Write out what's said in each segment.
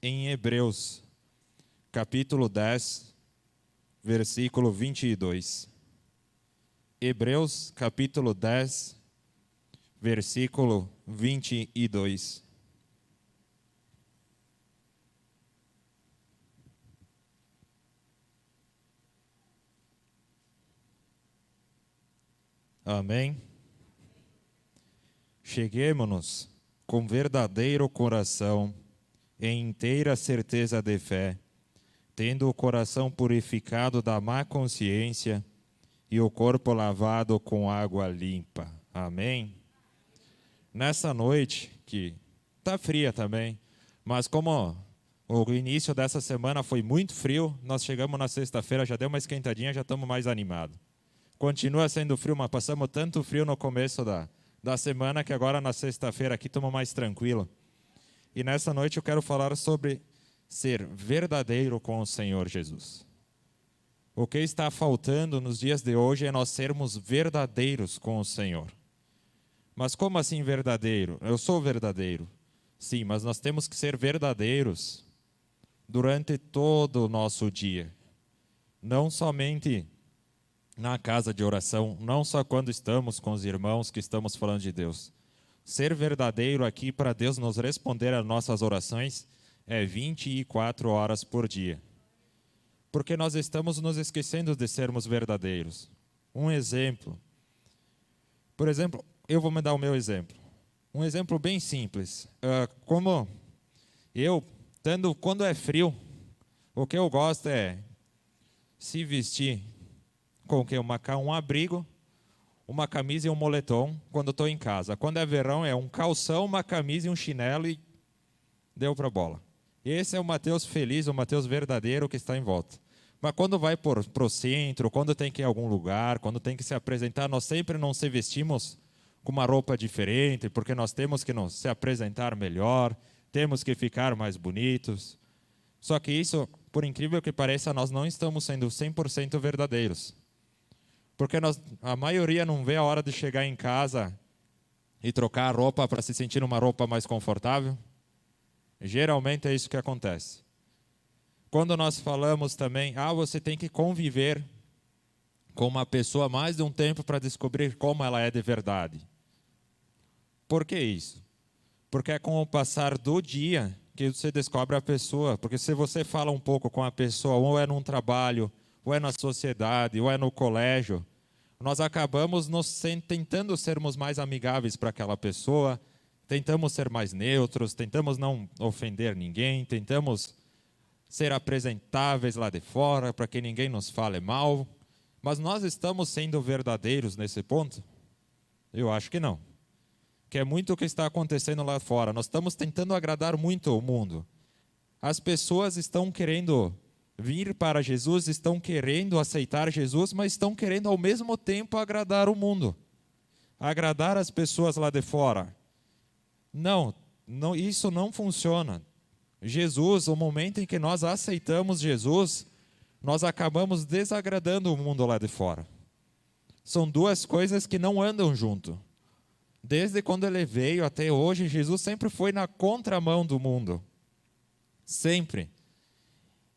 em Hebreus, capítulo 10, versículo 22. Hebreus, capítulo 10, versículo 22. Amém? Cheguemo-nos com verdadeiro coração, em inteira certeza de fé, tendo o coração purificado da má consciência e o corpo lavado com água limpa. Amém? Nessa noite, que está fria também, mas como o início dessa semana foi muito frio, nós chegamos na sexta-feira, já deu uma esquentadinha, já estamos mais animados. Continua sendo frio, mas passamos tanto frio no começo da semana que agora na sexta-feira aqui estamos mais tranquilo. E nessa noite eu quero falar sobre ser verdadeiro com o Senhor Jesus. O que está faltando nos dias de hoje é nós sermos verdadeiros com o Senhor. Mas como assim verdadeiro? Eu sou verdadeiro. Sim, mas nós temos que ser verdadeiros durante todo o nosso dia. Não somente na casa de oração, não só quando estamos com os irmãos que estamos falando de Deus. Ser verdadeiro aqui para Deus nos responder às nossas orações é 24 horas por dia. Porque nós estamos nos esquecendo de sermos verdadeiros. Um exemplo. Por exemplo, eu vou me dar o meu exemplo. Um exemplo bem simples. Como eu, quando é frio, o que eu gosto é se vestir com um abrigo, uma camisa e um moletom quando estou em casa. Quando é verão, é um calção, uma camisa e um chinelo e deu para a bola. Esse é o Mateus feliz, o Mateus verdadeiro que está em volta. Mas quando vai para o centro, quando tem que ir a algum lugar, quando tem que se apresentar, nós sempre não se vestimos com uma roupa diferente, porque nós temos que se apresentar melhor, temos que ficar mais bonitos. Só que isso, por incrível que pareça, nós não estamos sendo 100% verdadeiros. Porque a maioria não vê a hora de chegar em casa e trocar a roupa para se sentir uma roupa mais confortável. Geralmente é isso que acontece. Quando nós falamos também, você tem que conviver com uma pessoa mais de um tempo para descobrir como ela é de verdade. Por que isso? Porque é com o passar do dia que você descobre a pessoa. Porque se você fala um pouco com a pessoa, ou é num trabalho, ou é na sociedade, ou é no colégio, nós acabamos tentando sermos mais amigáveis para aquela pessoa, tentamos ser mais neutros, tentamos não ofender ninguém, tentamos ser apresentáveis lá de fora para que ninguém nos fale mal. Mas nós estamos sendo verdadeiros nesse ponto? Eu acho que não. Que é muito o que está acontecendo lá fora. Nós estamos tentando agradar muito o mundo. As pessoas estão querendo vir para Jesus, estão querendo aceitar Jesus, mas estão querendo ao mesmo tempo agradar o mundo. Agradar as pessoas lá de fora. Não, isso não funciona. Jesus, o momento em que nós aceitamos Jesus, nós acabamos desagradando o mundo lá de fora. São duas coisas que não andam junto. Desde quando ele veio até hoje, Jesus sempre foi na contramão do mundo. Sempre.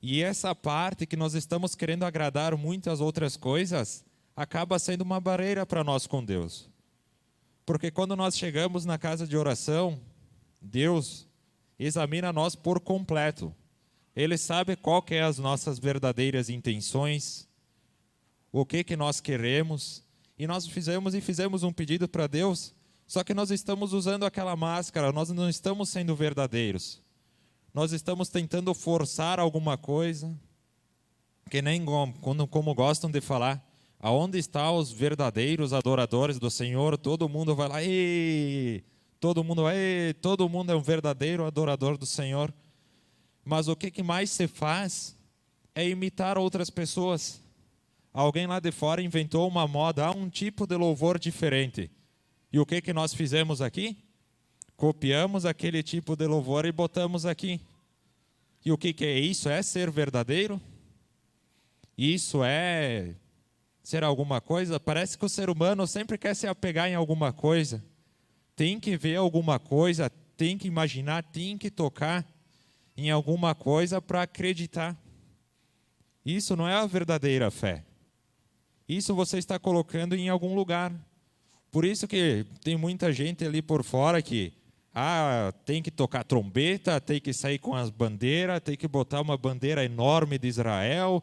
E essa parte que nós estamos querendo agradar muitas outras coisas, acaba sendo uma barreira para nós com Deus. Porque quando nós chegamos na casa de oração, Deus examina nós por completo. Ele sabe qual que é as nossas verdadeiras intenções, o que nós queremos, e nós fizemos um pedido para Deus, só que nós estamos usando aquela máscara, nós não estamos sendo verdadeiros. Nós estamos tentando forçar alguma coisa, que nem como gostam de falar, aonde estão os verdadeiros adoradores do Senhor? Todo mundo vai lá, todo mundo é um verdadeiro adorador do Senhor. Mas o que mais se faz é imitar outras pessoas. Alguém lá de fora inventou uma moda, um tipo de louvor diferente. E o que nós fizemos aqui? Copiamos aquele tipo de louvor e botamos aqui. E o que é isso? É ser verdadeiro? Isso é ser alguma coisa? Parece que o ser humano sempre quer se apegar em alguma coisa. Tem que ver alguma coisa, tem que imaginar, tem que tocar. em alguma coisa para acreditar. Isso não é a verdadeira fé. Isso você está colocando em algum lugar. Por isso que tem muita gente ali por fora que tem que tocar trombeta, tem que sair com as bandeiras, tem que botar uma bandeira enorme de Israel,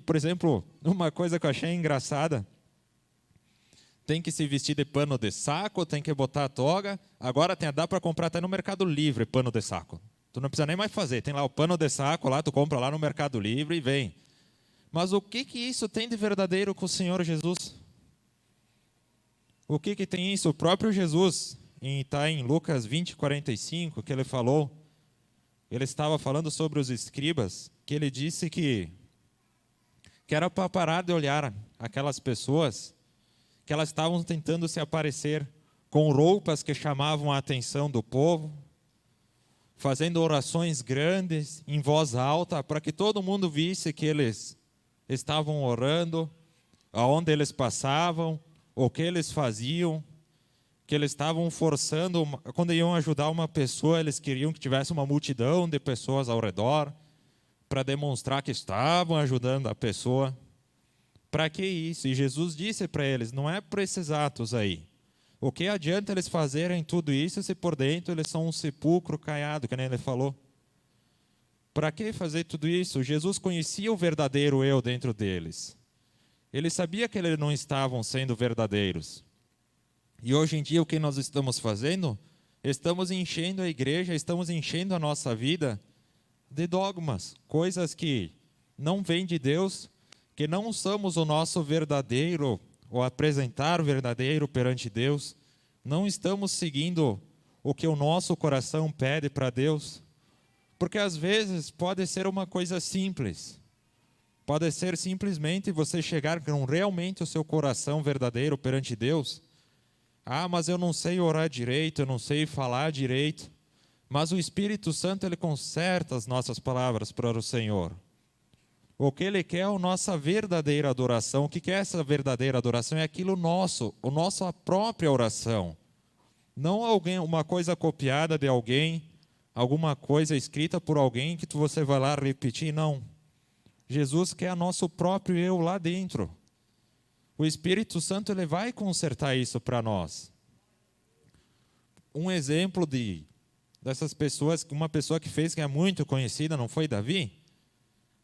por exemplo, uma coisa que eu achei engraçada, tem que se vestir de pano de saco, tem que botar a toga. Agora dá para comprar até no Mercado Livre pano de saco. Tu não precisa nem mais fazer, tem lá o pano de saco, lá tu compra lá no Mercado Livre e vem. Mas o que isso tem de verdadeiro com o Senhor Jesus? O que tem isso? O próprio Jesus, está em Lucas 20:45, que ele falou, ele estava falando sobre os escribas, que ele disse que era para parar de olhar aquelas pessoas, que elas estavam tentando se aparecer com roupas que chamavam a atenção do povo, fazendo orações grandes, em voz alta, para que todo mundo visse que eles estavam orando, aonde eles passavam, o que eles faziam, que eles estavam forçando, quando iam ajudar uma pessoa, eles queriam que tivesse uma multidão de pessoas ao redor, para demonstrar que estavam ajudando a pessoa. Para que isso? E Jesus disse para eles, não é por esses atos aí. O que adianta eles fazerem tudo isso se por dentro eles são um sepulcro caiado, que nem ele falou? Para que fazer tudo isso? Jesus conhecia o verdadeiro eu dentro deles. Ele sabia que eles não estavam sendo verdadeiros. E hoje em dia o que nós estamos fazendo? Estamos enchendo a igreja, estamos enchendo a nossa vida de dogmas, coisas que não vêm de Deus, que não somos o nosso verdadeiro, ou apresentar o verdadeiro perante Deus, não estamos seguindo o que o nosso coração pede para Deus, porque às vezes pode ser uma coisa simples, pode ser simplesmente você chegar com realmente o seu coração verdadeiro perante Deus. Mas eu não sei orar direito, eu não sei falar direito, mas o Espírito Santo, ele conserta as nossas palavras para o Senhor. O que Ele quer é a nossa verdadeira adoração. O que é essa verdadeira adoração? É aquilo nosso, a nossa própria oração. Não uma coisa copiada de alguém, alguma coisa escrita por alguém que você vai lá repetir, não. Jesus quer nosso próprio eu lá dentro. O Espírito Santo, ele vai consertar isso para nós. Um exemplo dessas pessoas, uma pessoa que fez, que é muito conhecida, não foi Davi?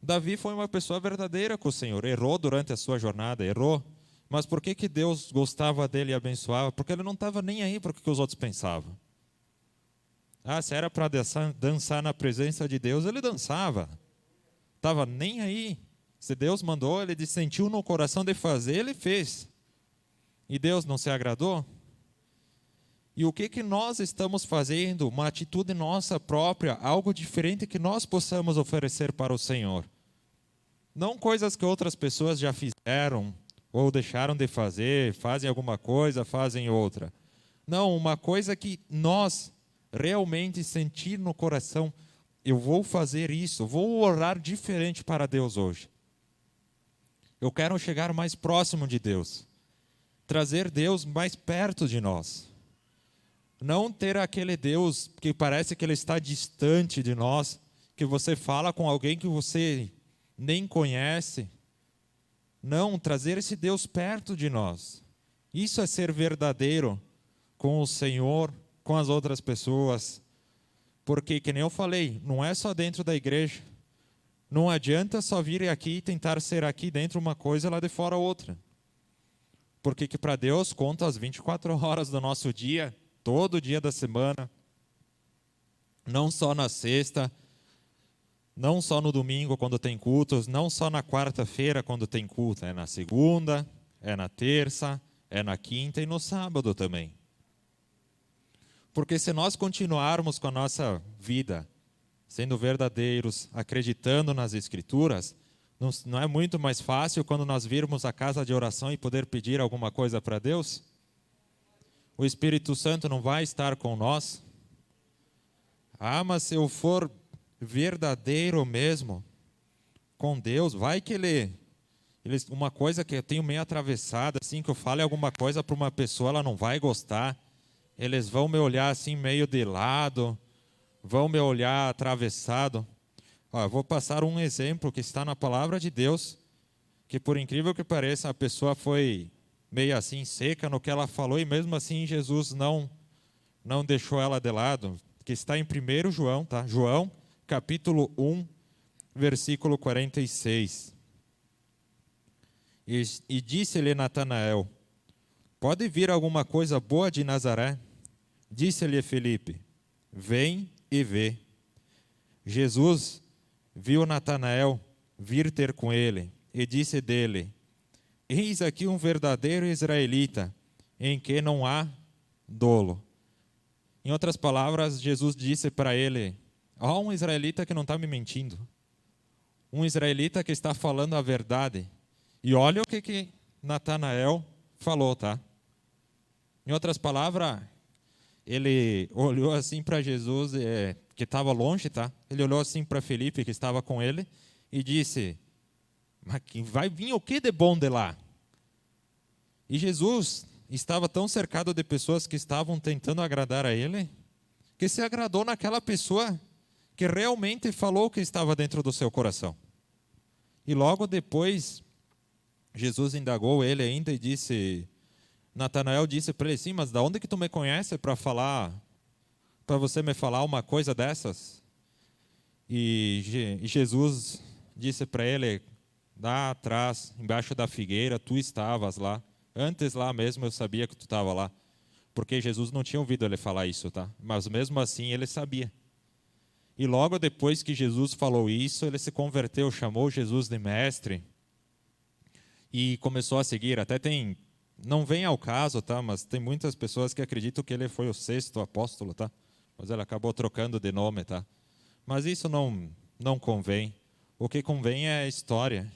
Davi foi uma pessoa verdadeira com o Senhor, errou durante a sua jornada, errou. Mas por que Deus gostava dele e abençoava? Porque ele não estava nem aí para o que os outros pensavam. Se era para dançar na presença de Deus, ele dançava. Estava nem aí. Se Deus mandou, ele sentiu no coração de fazer, ele fez. E Deus não se agradou? E o que nós estamos fazendo? Uma atitude nossa própria, algo diferente que nós possamos oferecer para o Senhor. Não coisas que outras pessoas já fizeram ou deixaram de fazer, fazem alguma coisa, fazem outra. Não, uma coisa que nós realmente sentir no coração, eu vou fazer isso, vou orar diferente para Deus hoje. Eu quero chegar mais próximo de Deus, trazer Deus mais perto de nós. Não ter aquele Deus que parece que Ele está distante de nós, que você fala com alguém que você nem conhece. Não, trazer esse Deus perto de nós. Isso é ser verdadeiro com o Senhor, com as outras pessoas. Porque, que nem eu falei, não é só dentro da igreja. Não adianta só vir aqui e tentar ser aqui dentro uma coisa e lá de fora outra. Porque que para Deus conta as 24 horas do nosso dia, todo dia da semana, não só na sexta, não só no domingo quando tem cultos, não só na quarta-feira quando tem culto, é na segunda, é na terça, é na quinta e no sábado também. Porque se nós continuarmos com a nossa vida, sendo verdadeiros, acreditando nas Escrituras, não é muito mais fácil quando nós virmos a casa de oração e poder pedir alguma coisa para Deus? O Espírito Santo não vai estar com nós? Mas se eu for verdadeiro mesmo com Deus, vai que uma coisa que eu tenho meio atravessada, assim, que eu fale alguma coisa para uma pessoa, ela não vai gostar, eles vão me olhar assim meio de lado, vão me olhar atravessado. Ó, eu vou passar um exemplo que está na palavra de Deus, que por incrível que pareça, a pessoa foi meio assim seca no que ela falou, e mesmo assim Jesus não deixou ela de lado, que está em 1 João, tá? João, capítulo 1, versículo 46. E disse-lhe Natanael: pode vir alguma coisa boa de Nazaré? Disse-lhe Felipe: vem e vê. Jesus viu Natanael vir ter com ele e disse dele: eis aqui um verdadeiro israelita, em que não há dolo. Em outras palavras, Jesus disse para ele: há um israelita que não está me mentindo. Um israelita que está falando a verdade. E olha o que Natanael falou, tá? Em outras palavras, ele olhou assim para Jesus, que estava longe, tá? Ele olhou assim para Felipe, que estava com ele, e disse: mas vai vir o que de bom de lá? E Jesus estava tão cercado de pessoas que estavam tentando agradar a ele, que se agradou naquela pessoa que realmente falou o que estava dentro do seu coração. E logo depois, Jesus indagou ele ainda e disse, Natanael disse para ele: sim, mas da onde que tu me conhece para você me falar uma coisa dessas? E Jesus disse para ele: lá atrás, embaixo da figueira, tu estavas lá. Antes lá mesmo eu sabia que tu estava lá. Porque Jesus não tinha ouvido ele falar isso, tá? Mas mesmo assim ele sabia. E logo depois que Jesus falou isso, ele se converteu, chamou Jesus de mestre e começou a seguir. Até tem, não vem ao caso, tá? Mas tem muitas pessoas que acreditam que ele foi o 6º apóstolo, tá? Mas ele acabou trocando de nome, tá? Mas isso não convém. O que convém é a história.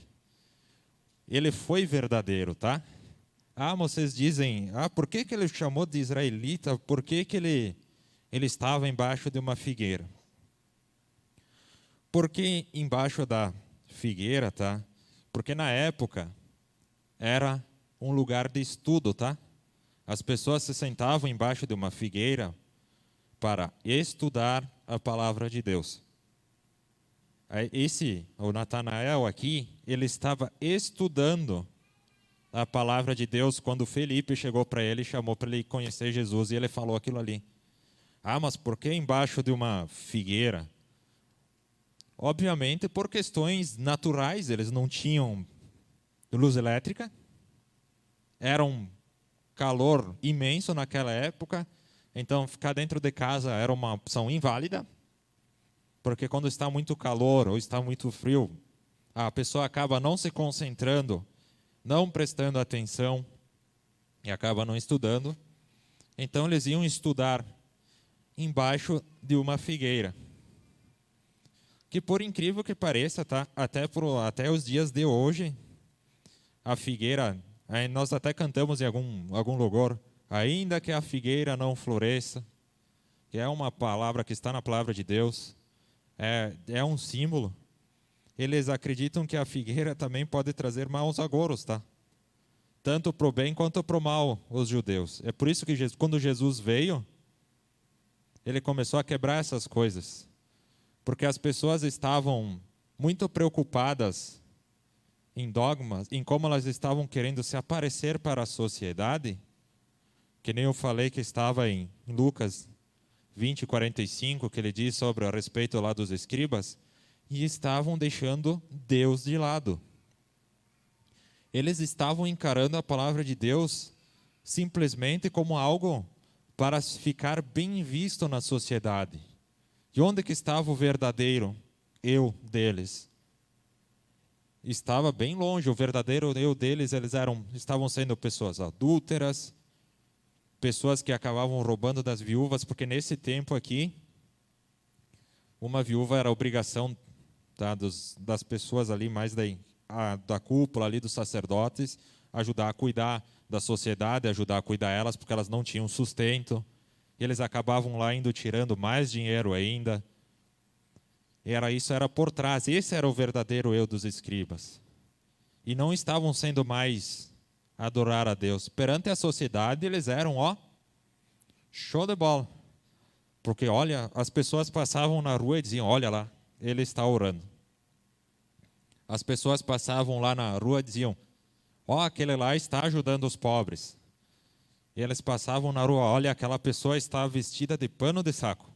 Ele foi verdadeiro, tá? Ah, vocês dizem, por que ele chamou de israelita? Por que ele estava embaixo de uma figueira? Por que embaixo da figueira, tá? Porque na época era um lugar de estudo, tá? As pessoas se sentavam embaixo de uma figueira para estudar a palavra de Deus. O Natanael aqui, ele estava estudando a palavra de Deus quando Felipe chegou para ele e chamou para ele conhecer Jesus, e ele falou aquilo ali. Ah, mas por que embaixo de uma figueira? Obviamente por questões naturais, eles não tinham luz elétrica, era um calor imenso naquela época, então ficar dentro de casa era uma opção inválida, porque quando está muito calor ou está muito frio, a pessoa acaba não se concentrando, não prestando atenção e acaba não estudando. Então eles iam estudar embaixo de uma figueira. Que por incrível que pareça, tá? Até os dias de hoje, a figueira, nós até cantamos em algum lugar, ainda que a figueira não floresça, que é uma palavra que está na palavra de Deus, é um símbolo. Eles acreditam que a figueira também pode trazer maus agouros, tá? Tanto para o bem quanto para o mal, os judeus. É por isso que quando Jesus veio, ele começou a quebrar essas coisas. Porque as pessoas estavam muito preocupadas em dogmas, em como elas estavam querendo se aparecer para a sociedade, que nem eu falei que estava em Lucas 20:45, que ele diz sobre a respeito lá dos escribas, e estavam deixando Deus de lado. Eles estavam encarando a palavra de Deus simplesmente como algo para ficar bem visto na sociedade. E onde que estava o verdadeiro eu deles? Estava bem longe. O verdadeiro eu deles, estavam sendo pessoas adúlteras, pessoas que acabavam roubando das viúvas, porque nesse tempo aqui, uma viúva era obrigação, tá, das pessoas ali, mais da cúpula ali dos sacerdotes, ajudar a cuidar da sociedade, ajudar a cuidar elas, porque elas não tinham sustento. E eles acabavam lá indo tirando mais dinheiro ainda. Isso era por trás. Esse era o verdadeiro eu dos escribas. E não estavam sendo mais adorar a Deus. Perante a sociedade, eles eram, show de bola. Porque, olha, as pessoas passavam na rua e diziam, olha lá, ele está orando. As pessoas passavam lá na rua e diziam, ó, aquele lá está ajudando os pobres. E eles passavam na rua, olha, aquela pessoa está vestida de pano de saco.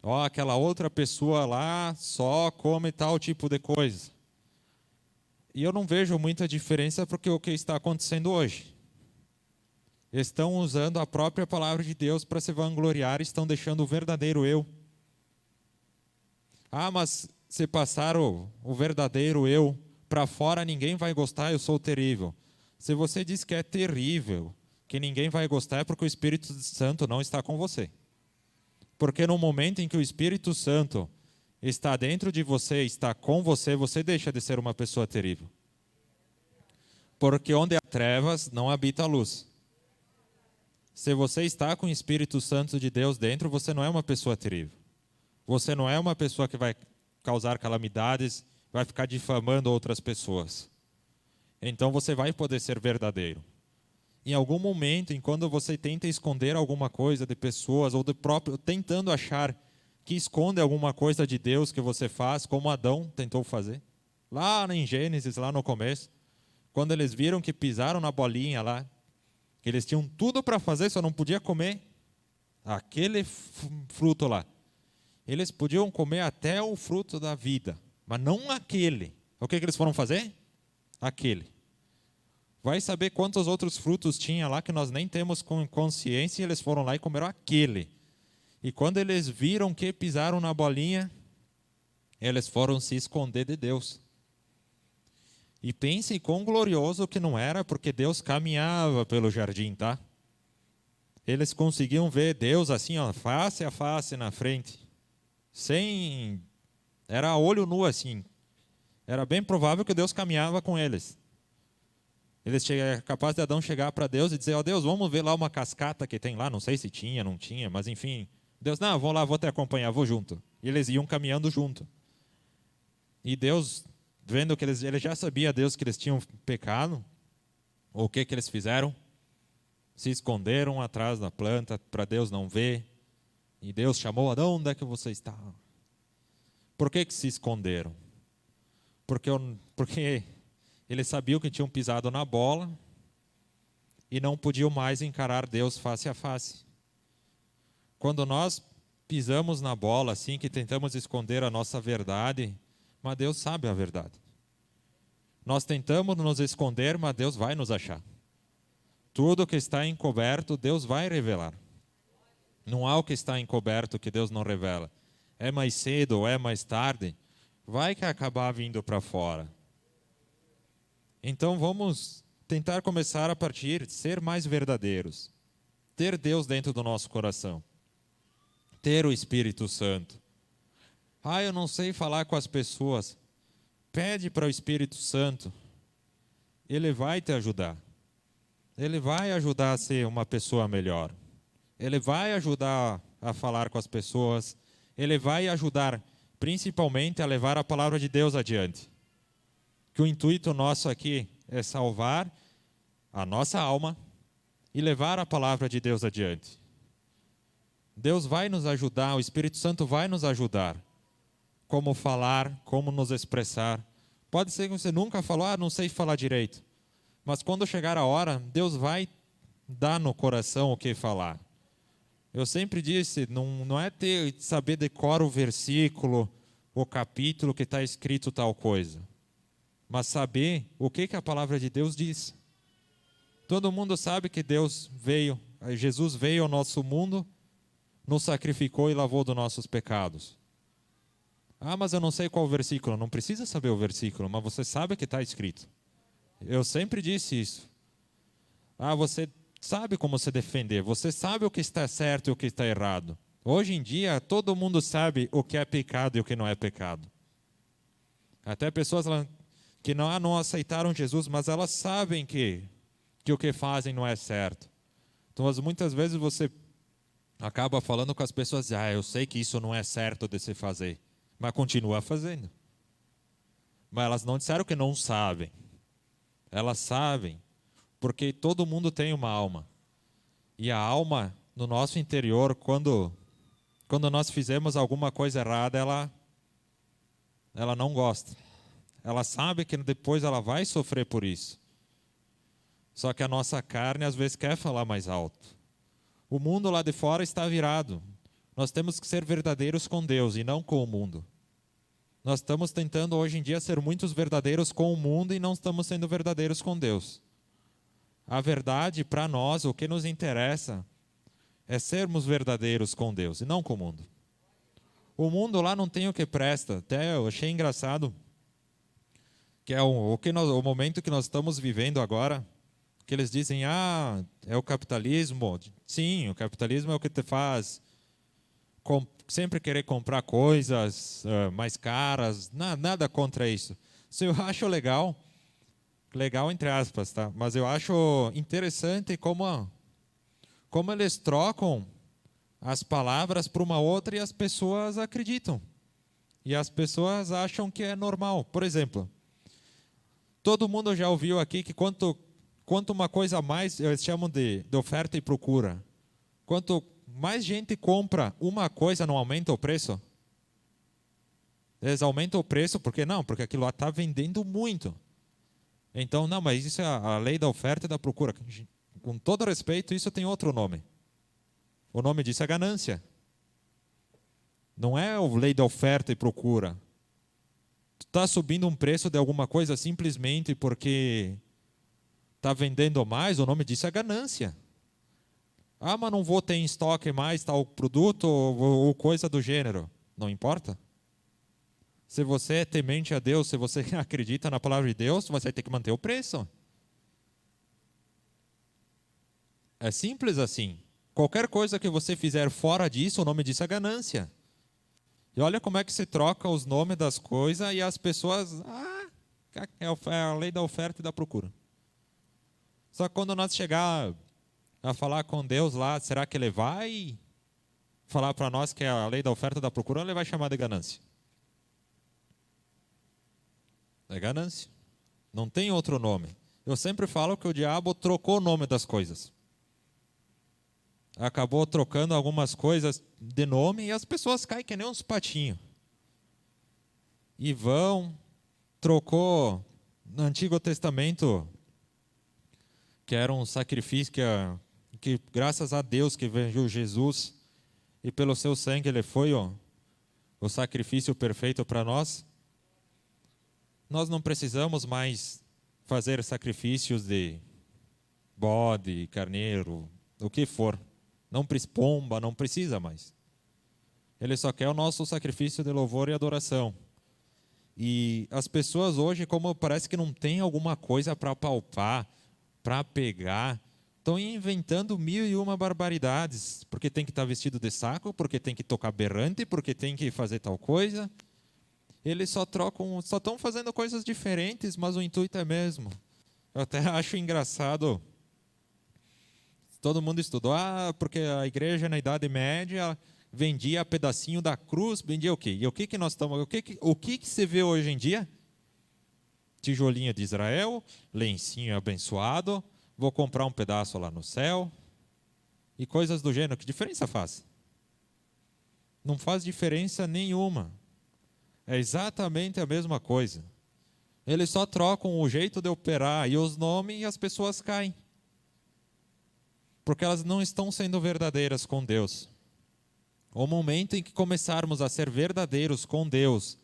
Ó, aquela outra pessoa lá só come tal tipo de coisa. E eu não vejo muita diferença porque o que está acontecendo hoje. Estão usando a própria palavra de Deus para se vangloriar, estão deixando o verdadeiro eu. Ah, mas se passar o verdadeiro eu para fora, ninguém vai gostar, eu sou terrível. Se você diz que é terrível, que ninguém vai gostar, é porque o Espírito Santo não está com você. Porque no momento em que o Espírito Santo está dentro de você, está com você, você deixa de ser uma pessoa terrível. Porque onde há trevas, não habita a luz. Se você está com o Espírito Santo de Deus dentro, você não é uma pessoa terrível. Você não é uma pessoa que vai causar calamidades, vai ficar difamando outras pessoas. Então você vai poder ser verdadeiro. Em algum momento, enquanto você tenta esconder alguma coisa de pessoas, ou tentando achar que esconde alguma coisa de Deus que você faz, como Adão tentou fazer, lá em Gênesis, lá no começo, quando eles viram que pisaram na bolinha lá, que eles tinham tudo para fazer, só não podia comer aquele fruto lá. Eles podiam comer até o fruto da vida, mas não aquele. O que eles foram fazer? Aquele. Vai saber quantos outros frutos tinha lá que nós nem temos consciência, e eles foram lá e comeram aquele. E quando eles viram que pisaram na bolinha, eles foram se esconder de Deus. E pense quão glorioso que não era, porque Deus caminhava pelo jardim, tá? Eles conseguiam ver Deus assim, ó, face a face na frente. Era olho nu assim. Era bem provável que Deus caminhava com eles. Capaz de Adão chegar para Deus e dizer, ó Deus, vamos ver lá uma cascata que tem lá, não sei se tinha, não tinha, mas enfim. Deus, não, vou lá, vou te acompanhar, vou junto. E eles iam caminhando junto. E Deus, vendo que ele já sabia, Deus, que eles tinham pecado, o que eles fizeram? Se esconderam atrás da planta para Deus não ver. E Deus chamou, Adão, onde é que você está? Por que se esconderam? Porque eles sabiam que tinham pisado na bola e não podiam mais encarar Deus face a face. Quando nós pisamos na bola, assim, que tentamos esconder a nossa verdade, mas Deus sabe a verdade. Nós tentamos nos esconder, mas Deus vai nos achar. Tudo que está encoberto, Deus vai revelar. Não há o que está encoberto que Deus não revela. É mais cedo ou é mais tarde, vai que acabar vindo para fora. Então vamos tentar começar a partir de ser mais verdadeiros. Ter Deus dentro do nosso coração. Ter o Espírito Santo. Ah, eu não sei falar com as pessoas. Pede para o Espírito Santo. Ele vai te ajudar. Ele vai ajudar a ser uma pessoa melhor. Ele vai ajudar a falar com as pessoas. Ele vai ajudar, principalmente, a levar a palavra de Deus adiante. Que o intuito nosso aqui é salvar a nossa alma e levar a palavra de Deus adiante. Deus vai nos ajudar, o Espírito Santo vai nos ajudar. Como falar, como nos expressar. Pode ser que você nunca falou, não sei falar direito. Mas quando chegar a hora, Deus vai dar no coração o que falar. Eu sempre disse, não é saber decorar o versículo, o capítulo que está escrito tal coisa. Mas saber o que a palavra de Deus diz. Todo mundo sabe que Jesus veio ao nosso mundo, nos sacrificou e lavou dos nossos pecados. Ah, mas eu não sei qual o versículo. Não precisa saber o versículo, mas você sabe o que está escrito. Eu sempre disse isso. Ah, você sabe como se defender, você sabe o que está certo e o que está errado. Hoje em dia, todo mundo sabe o que é pecado e o que não é pecado. Até pessoas que não aceitaram Jesus, mas elas sabem que o que fazem não é certo. Então, muitas vezes você acaba falando com as pessoas, eu sei que isso não é certo de se fazer, mas continua fazendo. Mas elas não disseram que não sabem. Elas sabem, porque todo mundo tem uma alma. E a alma, no nosso interior, quando quando nós fizemos alguma coisa errada, ela não gosta. Ela sabe que depois ela vai sofrer por isso. Só que a nossa carne às vezes quer falar mais alto. O mundo lá de fora está virado. Nós temos que ser verdadeiros com Deus e não com o mundo. Nós estamos tentando hoje em dia ser muitos verdadeiros com o mundo e não estamos sendo verdadeiros com Deus. A verdade, para nós, o que nos interessa é sermos verdadeiros com Deus e não com o mundo. O mundo lá não tem o que presta. Até eu achei engraçado que é o momento que nós estamos vivendo agora, que eles dizem, é o capitalismo. Sim, o capitalismo é o que te faz sempre querer comprar coisas mais caras, nada contra isso. Isso eu acho legal entre aspas, tá? Mas eu acho interessante como eles trocam as palavras por uma outra e as pessoas acreditam. E as pessoas acham que é normal. Por exemplo, todo mundo já ouviu aqui que quanto uma coisa a mais, eles chamam de oferta e procura. Quanto mais gente compra uma coisa, não aumenta o preço? Eles aumentam o preço, porque aquilo lá está vendendo muito. Então, não, mas isso é a lei da oferta e da procura. Com todo respeito, isso tem outro nome. O nome disso é ganância. Não é a lei da oferta e procura. Tu está subindo um preço de alguma coisa simplesmente porque está vendendo mais, o nome disso é ganância. Mas não vou ter em estoque mais tal produto ou coisa do gênero. Não importa. Se você é temente a Deus, se você acredita na palavra de Deus, você vai ter que manter o preço. É simples assim. Qualquer coisa que você fizer fora disso, o nome disso é ganância. E olha como é que se troca os nomes das coisas e as pessoas... é a lei da oferta e da procura. Só que quando nós chegar a falar com Deus lá, será que Ele vai falar para nós que é a lei da oferta e da procura ou Ele vai chamar de ganância? É ganância. Não tem outro nome. Eu sempre falo que o diabo trocou o nome das coisas. Acabou trocando algumas coisas de nome e as pessoas caem que nem uns patinhos. E trocou no Antigo Testamento, que era um sacrifício que graças a Deus que veio Jesus e pelo seu sangue ele foi o sacrifício perfeito para nós. Nós não precisamos mais fazer sacrifícios de bode, carneiro, o que for. Pomba, não precisa mais. Ele só quer o nosso sacrifício de louvor e adoração. E as pessoas hoje, como parece que não tem alguma coisa para palpar, para pegar, estão inventando 1001 barbaridades, porque tem que estar vestido de saco, porque tem que tocar berrante, porque tem que fazer tal coisa. Eles só estão fazendo coisas diferentes, mas o intuito é mesmo. Eu até acho engraçado. Todo mundo estudou, porque a igreja na Idade Média vendia pedacinho da cruz, vendia o quê? E o que nós estamos, o que se vê hoje em dia? Tijolinho de Israel, lencinho abençoado, vou comprar um pedaço lá no céu, e coisas do gênero. Que diferença faz? Não faz diferença nenhuma. É exatamente a mesma coisa. Eles só trocam o jeito de operar e os nomes e as pessoas caem. Porque elas não estão sendo verdadeiras com Deus. O momento em que começarmos a ser verdadeiros com Deus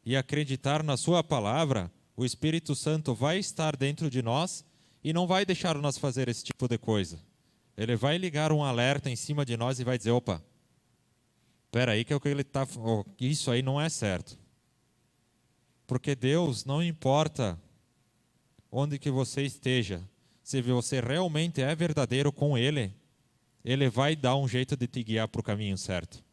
e acreditar na sua palavra, o Espírito Santo vai estar dentro de nós e não vai deixar nós fazer esse tipo de coisa. Ele vai ligar um alerta em cima de nós e vai dizer, opa, espera aí que isso aí não é certo. Porque Deus, não importa onde que você esteja, se você realmente é verdadeiro com Ele, Ele vai dar um jeito de te guiar para o caminho certo.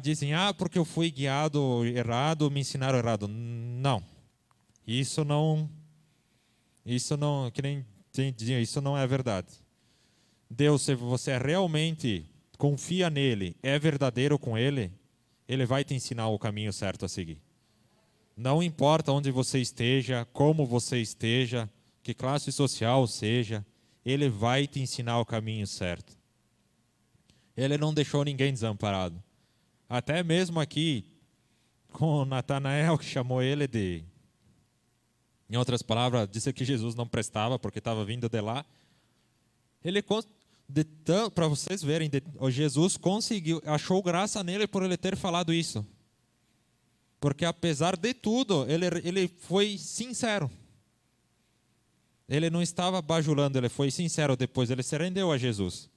Dizem, porque eu fui guiado errado, me ensinaram errado. Não. Isso não, que nem isso não é verdade. Deus, se você realmente confia nele, é verdadeiro com Ele, Ele vai te ensinar o caminho certo a seguir. Não importa onde você esteja, como você esteja, que classe social seja, Ele vai te ensinar o caminho certo. Ele não deixou ninguém desamparado. Até mesmo aqui, com Natanael, que chamou ele de... Em outras palavras, disse que Jesus não prestava porque estava vindo de lá. Para vocês verem, Jesus conseguiu, achou graça nele por ele ter falado isso. Porque apesar de tudo, ele foi sincero. Ele não estava bajulando, ele foi sincero depois, ele se rendeu a Jesus.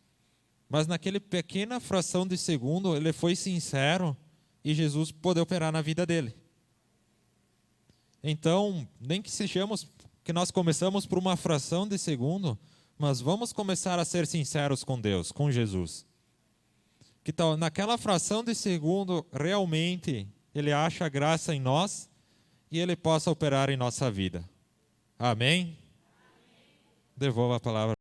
Mas naquela pequena fração de segundo, ele foi sincero e Jesus pôde operar na vida dele. Então, nem que sejamos, que nós começamos por uma fração de segundo, mas vamos começar a ser sinceros com Deus, com Jesus. Que tal, naquela fração de segundo, realmente, Ele acha graça em nós e Ele possa operar em nossa vida. Amém? Devolva a palavra.